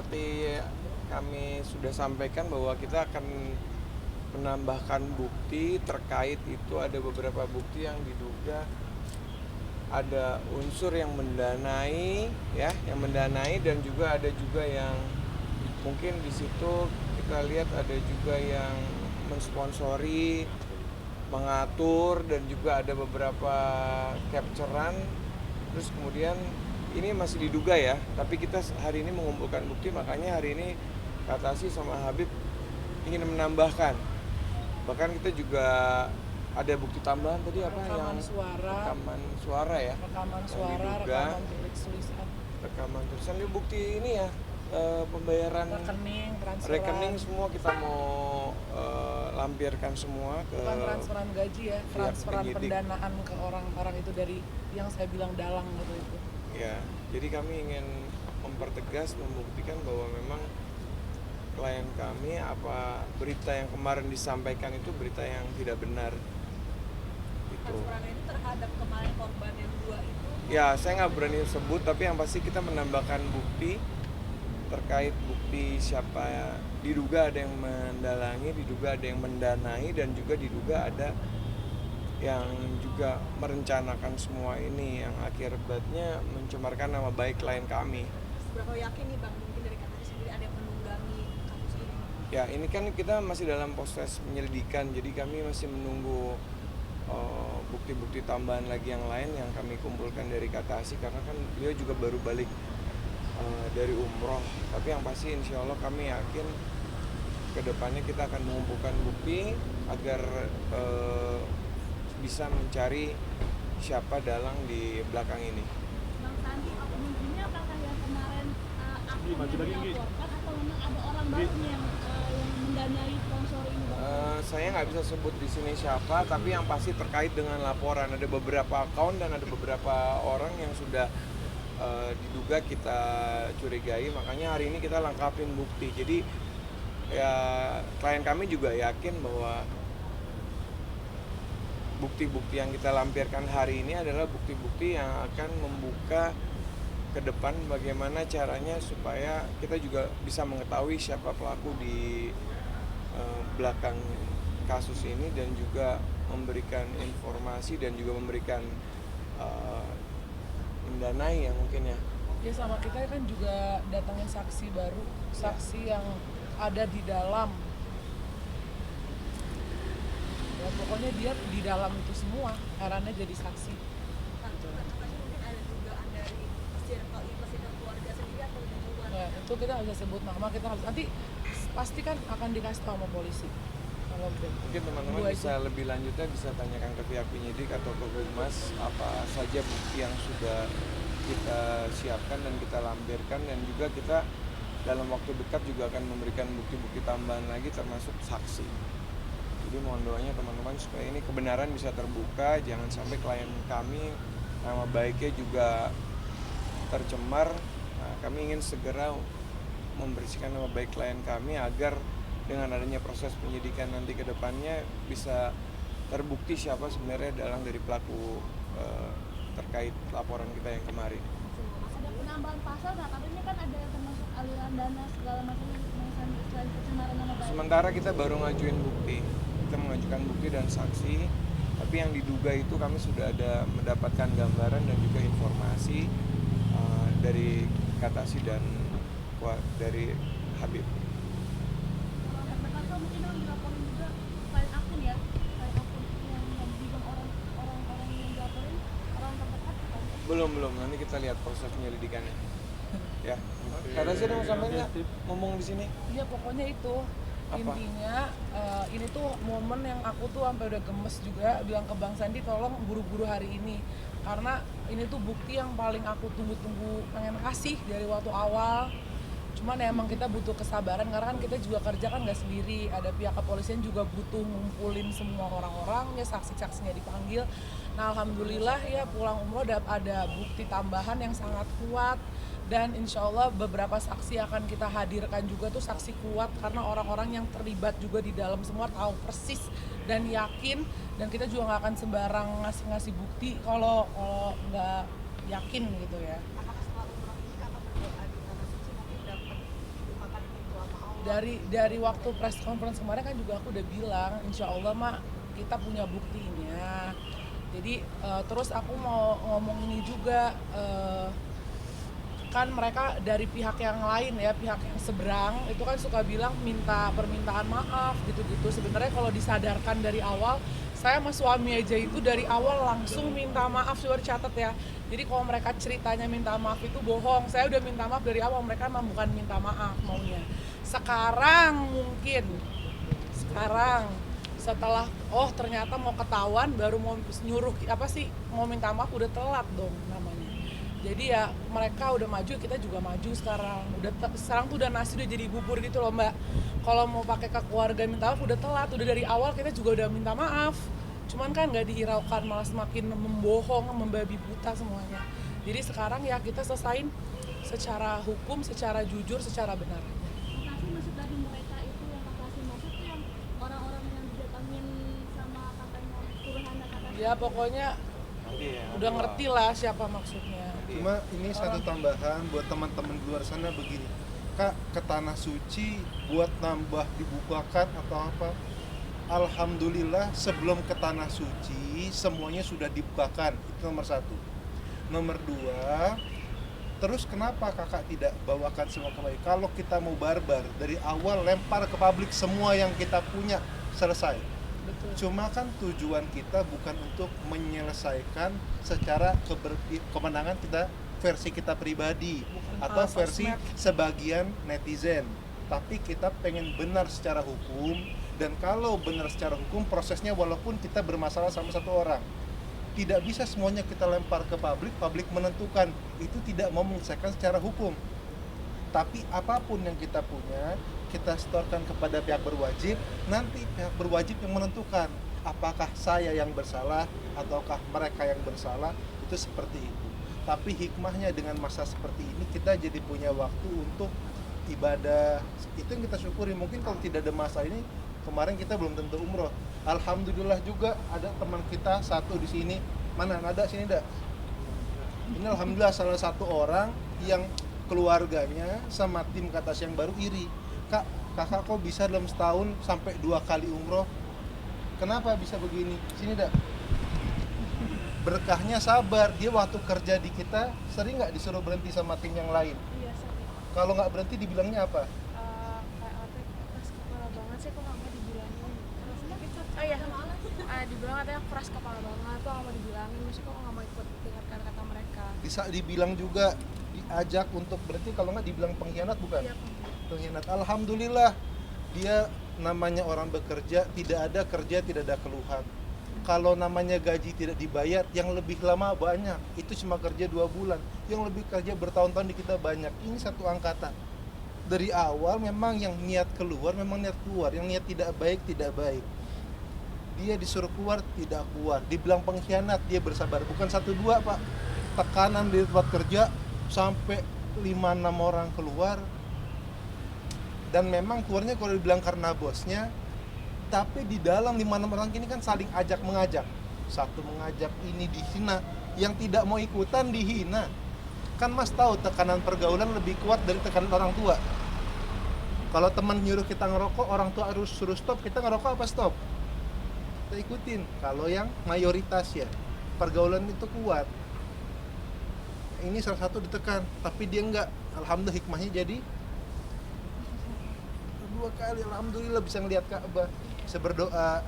seperti kami sudah sampaikan bahwa kita akan menambahkan bukti terkait itu, ada beberapa bukti yang diduga ada unsur yang mendanai ya, yang mendanai, dan juga ada juga yang mungkin di situ kita lihat ada juga yang mensponsori, mengatur, dan juga ada beberapa capturean. Terus kemudian ini masih diduga ya, tapi kita hari ini mengumpulkan bukti, makanya hari ini Katasi sama Habib ingin menambahkan. Bahkan kita juga ada bukti tambahan tadi apa rekaman yang suara, ya, rekaman yang suara, diduga rekaman tulisan, rekaman tulisan. Ini bukti ini ya, pembayaran rekening semua kita mau lampirkan semua ke bukan transferan gaji ya, transferan pendanaan ke orang-orang itu dari yang saya bilang dalang gitu itu. Ya, jadi kami ingin mempertegas, membuktikan bahwa memang klien kami, apa berita yang kemarin disampaikan itu berita yang tidak benar. Transferan itu terhadap kemarin korban yang 2 itu? Ya, saya nggak berani sebut, tapi yang pasti kita menambahkan bukti terkait bukti siapa diduga ada yang mendalangi, diduga ada yang mendanai, dan juga diduga ada yang juga merencanakan semua ini yang akibatnya mencemarkan nama baik klien kami. Seberapa yakin nih Bang, mungkin dari Katasi sendiri ada yang menunggangi kasus ini? Ya, ini kan kita masih dalam proses penyelidikan, jadi kami masih menunggu bukti-bukti tambahan lagi yang lain yang kami kumpulkan dari Katasi, karena kan beliau juga baru balik dari umroh. Tapi yang pasti insya Allah kami yakin kedepannya kita akan mengumpulkan bukti agar bisa mencari siapa dalang di belakang ini. Bang Sandi, mungkinnya apakah yang kemarin akunnya dilaporkan atau memang ada orang baru yang mendanai sponsor ini? Saya nggak bisa sebut di sini siapa, tapi yang pasti terkait dengan laporan ada beberapa akun dan ada beberapa orang yang sudah diduga kita curigai, makanya hari ini kita lengkapin bukti. Jadi ya klien kami juga yakin bahwa bukti-bukti yang kita lampirkan hari ini adalah bukti-bukti yang akan membuka ke depan bagaimana caranya supaya kita juga bisa mengetahui siapa pelaku di belakang kasus ini, dan juga memberikan informasi dan juga memberikan mendanai ya mungkin ya. Ya sama kita kan juga datangin saksi baru, saksi yang ada di dalam. Ya pokoknya dia di dalam itu semua, herannya jadi saksi. Mungkin ada dugaan dari circle keluarga sendiri atau di luar? Ya, itu kita nggak bisa sebut nama, kita harus nanti pasti kan akan dikasih tahu sama polisi. Mungkin teman-teman bisa lebih lanjutnya bisa tanyakan ke pihak penyidik atau ke Humas apa saja bukti yang sudah kita siapkan dan kita lampirkan, dan juga kita dalam waktu dekat juga akan memberikan bukti-bukti tambahan lagi termasuk saksi. Jadi mohon doanya teman-teman supaya ini kebenaran bisa terbuka, jangan sampai klien kami nama baiknya juga tercemar. Nah, kami ingin segera membersihkan nama baik klien kami agar dengan adanya proses penyidikan nanti ke depannya bisa terbukti siapa sebenarnya dalang dari pelaku terkait laporan kita yang kemarin. Ada penambahan pasal nggak? Katanya kan ada yang termasuk aliran dana segala macam selain pencemaran nama baik. Sementara kita baru ngajuin bukti, kita mengajukan bukti dan saksi, tapi yang diduga itu kami sudah ada mendapatkan gambaran dan juga informasi dari Katasi dan dari Habib. Atau mungkin harus dilaporin juga selain akun ya, selain akun yang dibilang orang-orang yang dilaporin orang terdekat. Belum, nanti kita lihat proses penyelidikannya. Ya. Katasi ada mau sampaikan ngomong di sini? Iya pokoknya itu. Apa? Intinya ini tuh momen yang aku tuh sampai udah gemes juga bilang ke Bang Sandi tolong buru-buru hari ini, karena ini tuh bukti yang paling aku tunggu-tunggu pengen kasih dari waktu awal. Cuman ya emang kita butuh kesabaran karena kan kita juga kerja kan nggak sendiri, ada pihak kepolisian juga butuh ngumpulin semua orang-orangnya, saksi-saksinya dipanggil. Nah alhamdulillah ya pulang umroh ada bukti tambahan yang sangat kuat, dan insya Allah beberapa saksi akan kita hadirkan juga tuh saksi kuat karena orang-orang yang terlibat juga di dalam semua tahu persis dan yakin, dan kita juga nggak akan sembarang ngasih bukti kalau nggak yakin gitu ya. Apakah setelah umroh ini atau berdoa di tanah suci mungkin dapat dari waktu press conference kemarin kan juga aku udah bilang insya Allah mak kita punya buktinya. Jadi terus aku mau ngomong ini juga, kan mereka dari pihak yang lain ya, pihak yang seberang itu kan suka bilang minta permintaan maaf gitu-gitu. Sebenarnya kalau disadarkan dari awal, saya sama suami aja itu dari awal langsung minta maaf, coba dicatat ya. Jadi kalau mereka ceritanya minta maaf itu bohong, saya udah minta maaf dari awal, mereka emang bukan minta maaf maunya. Sekarang setelah ternyata mau ketahuan baru mau nyuruh mau minta maaf, udah telat dong namanya. Jadi ya mereka udah maju, kita juga maju sekarang. Sekarang tuh udah nasi udah jadi bubur gitu loh Mbak. Kalau mau pakai ke keluarga minta maaf udah telat, udah dari awal kita juga udah minta maaf. Cuman kan nggak dihiraukan, malah semakin membohong, membabi buta semuanya. Jadi sekarang ya kita selesain secara hukum, secara jujur, secara benar. Makasih maksud dari mereka itu yang makasih maksud tuh yang orang-orang yang didatangin sama katanya Turuhana katanya. Ya pokoknya udah ngerti lah siapa maksudnya. Cuma ini satu tambahan buat teman-teman di luar sana begini, Kak, ke tanah suci buat nambah dibukakan atau apa? Alhamdulillah sebelum ke tanah suci semuanya sudah dibukakan, itu nomor satu. Nomor dua, terus kenapa kakak tidak bawakan semua kembali? Kalau kita mau barbar dari awal lempar ke publik semua yang kita punya, selesai. Betul. Cuma kan tujuan kita bukan untuk menyelesaikan secara kemenangan kita, versi kita pribadi atau versi sebagian netizen, tapi kita pengen benar secara hukum. Dan kalau benar secara hukum prosesnya, walaupun kita bermasalah sama satu orang, tidak bisa semuanya kita lempar ke publik menentukan, itu tidak mau menyelesaikan secara hukum. Tapi apapun yang kita punya, kita setorkan kepada pihak berwajib, nanti pihak berwajib yang menentukan apakah saya yang bersalah ataukah mereka yang bersalah, itu seperti itu. Tapi hikmahnya dengan masa seperti ini kita jadi punya waktu untuk ibadah, itu yang kita syukuri. Mungkin kalau tidak ada masa ini, kemarin kita belum tentu umroh. Alhamdulillah juga ada teman kita satu di sini, mana ada sini dak? Ini alhamdulillah salah satu orang yang keluarganya sama tim Katas yang baru iri. Kak, kakak kok bisa dalam setahun sampai 2 kali umroh? Kenapa bisa begini? Sini dak. Berkahnya sabar. Dia waktu kerja di kita sering nggak disuruh berhenti sama tim yang lain? Iya sering. Kalau nggak berhenti dibilangnya apa? Kayak keras kepala banget sih, kok nggak mau dibilangin. Oh iya, dibilang katanya keras kepala banget, kok nggak mau dibilangin, mesti kok nggak mau ikut dengar kata-kata mereka. Bisa dibilang juga, diajak untuk berhenti, kalau nggak dibilang pengkhianat bukan? Iya, Pengkhianat. Alhamdulillah dia namanya orang bekerja, tidak ada kerja, tidak ada keluhan. Kalau namanya gaji tidak dibayar, yang lebih lama banyak, itu cuma kerja 2 bulan, yang lebih kerja bertahun-tahun di kita banyak. Ini satu angkatan. Dari awal memang yang niat keluar, memang niat keluar, yang niat tidak baik, tidak baik. Dia disuruh keluar, tidak keluar. Dibilang pengkhianat, dia bersabar. Bukan 1-2 Pak, tekanan di tempat kerja sampai 5-6 orang keluar. Dan memang keluarnya kalau dibilang karena bosnya, tapi di dalam 5-6 orang ini kan saling ajak mengajak. Satu mengajak ini dihina, yang tidak mau ikutan dihina. Kan Mas tahu tekanan pergaulan lebih kuat dari tekanan orang tua. Kalau teman nyuruh kita ngerokok, orang tua harus suruh stop, kita ngerokok apa stop? Kita ikutin. Kalau yang mayoritas ya, pergaulan itu kuat. Ini salah satu ditekan, tapi dia enggak. Alhamdulillah hikmahnya jadi 2 kali, alhamdulillah bisa ngelihat Ka'bah, bisa berdoa.